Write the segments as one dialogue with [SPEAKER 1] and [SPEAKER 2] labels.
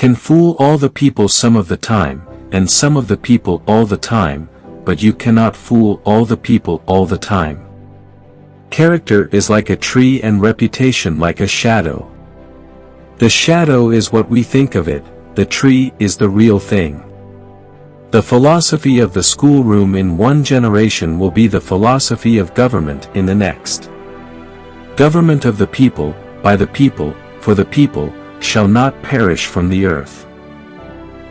[SPEAKER 1] can fool all the people some of the time, and some of the people all the time, but you cannot fool all the people all the time. Character is like a tree and reputation like a shadow. The shadow is what we think of it, the tree is the real thing. The philosophy of the schoolroom in one generation will be the philosophy of government in the next. Government of the people, by the people, for the people, shall not perish from the earth.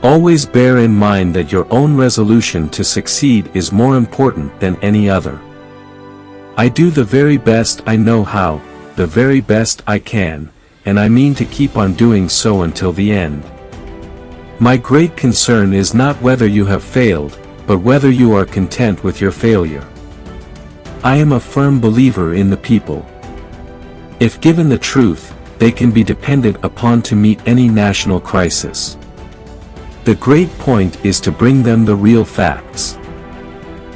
[SPEAKER 1] Always bear in mind that your own resolution to succeed is more important than any other. I do the very best I know how, the very best I can, and I mean to keep on doing so until the end. My great concern is not whether you have failed, but whether you are content with your failure. I am a firm believer in the people. If given the truth, they can be depended upon to meet any national crisis. The great point is to bring them the real facts.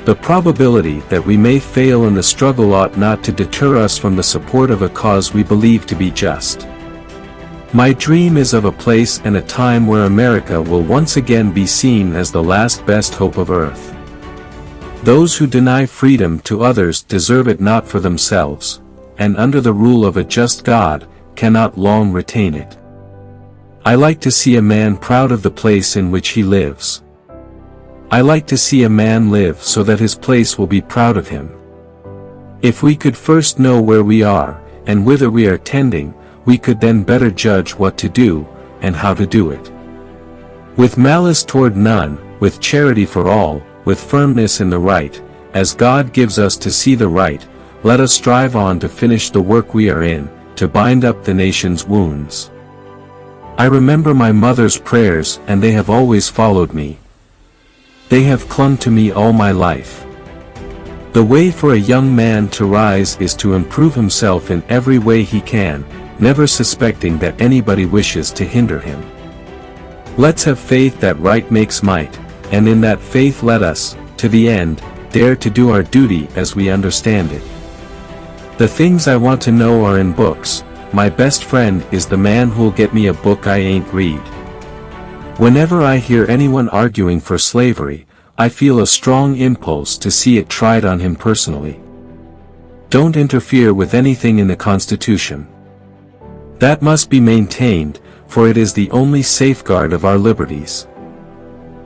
[SPEAKER 1] The probability that we may fail in the struggle ought not to deter us from the support of a cause we believe to be just. My dream is of a place and a time where America will once again be seen as the last best hope of earth. Those who deny freedom to others deserve it not for themselves, and under the rule of a just God, cannot long retain it. I like to see a man proud of the place in which he lives. I like to see a man live so that his place will be proud of him. If we could first know where we are, and whither we are tending, we could then better judge what to do, and how to do it. With malice toward none, with charity for all, with firmness in the right, as God gives us to see the right, let us strive on to finish the work we are in, to bind up the nation's wounds. I remember my mother's prayers, and they have always followed me. They have clung to me all my life. The way for a young man to rise is to improve himself in every way he can, never suspecting that anybody wishes to hinder him. Let's have faith that right makes might, and in that faith let us, to the end, dare to do our duty as we understand it. The things I want to know are in books. My best friend is the man who'll get me a book I ain't read. Whenever I hear anyone arguing for slavery, I feel a strong impulse to see it tried on him personally. Don't interfere with anything in the Constitution. That must be maintained, for it is the only safeguard of our liberties.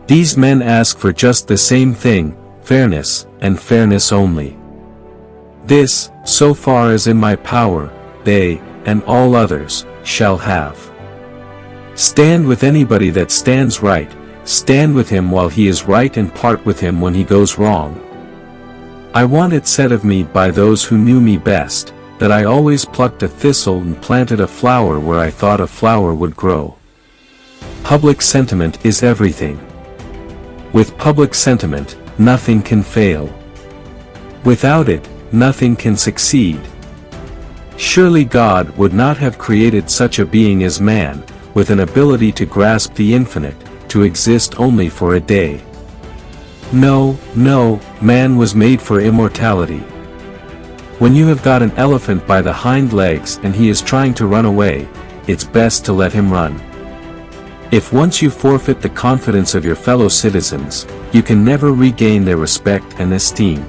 [SPEAKER 1] These men ask for just the same thing, fairness, and fairness only. This, so far as in my power, they, and all others, shall have. Stand with anybody that stands right, stand with him while he is right and part with him when he goes wrong. I want it said of me by those who knew me best, that I always plucked a thistle and planted a flower where I thought a flower would grow. Public sentiment is everything. With public sentiment, nothing can fail. Without it, nothing can succeed. Surely God would not have created such a being as man, with an ability to grasp the infinite, to exist only for a day. No, no, man was made for immortality. When you have got an elephant by the hind legs and he is trying to run away, it's best to let him run. If once you forfeit the confidence of your fellow citizens, you can never regain their respect and esteem.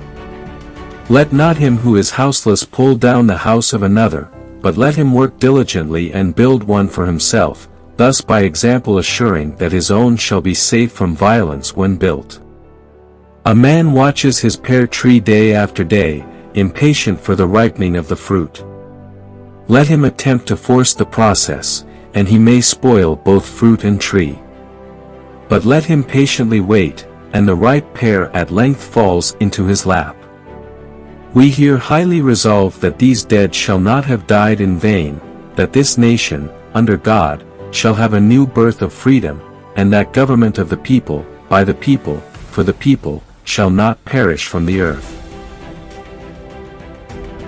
[SPEAKER 1] Let not him who is houseless pull down the house of another, but let him work diligently and build one for himself, thus by example assuring that his own shall be safe from violence when built. A man watches his pear tree day after day, impatient for the ripening of the fruit. Let him attempt to force the process, and he may spoil both fruit and tree. But let him patiently wait, and the ripe pear at length falls into his lap. We here highly resolve that these dead shall not have died in vain, that this nation, under God, shall have a new birth of freedom, and that government of the people, by the people, for the people, shall not perish from the earth.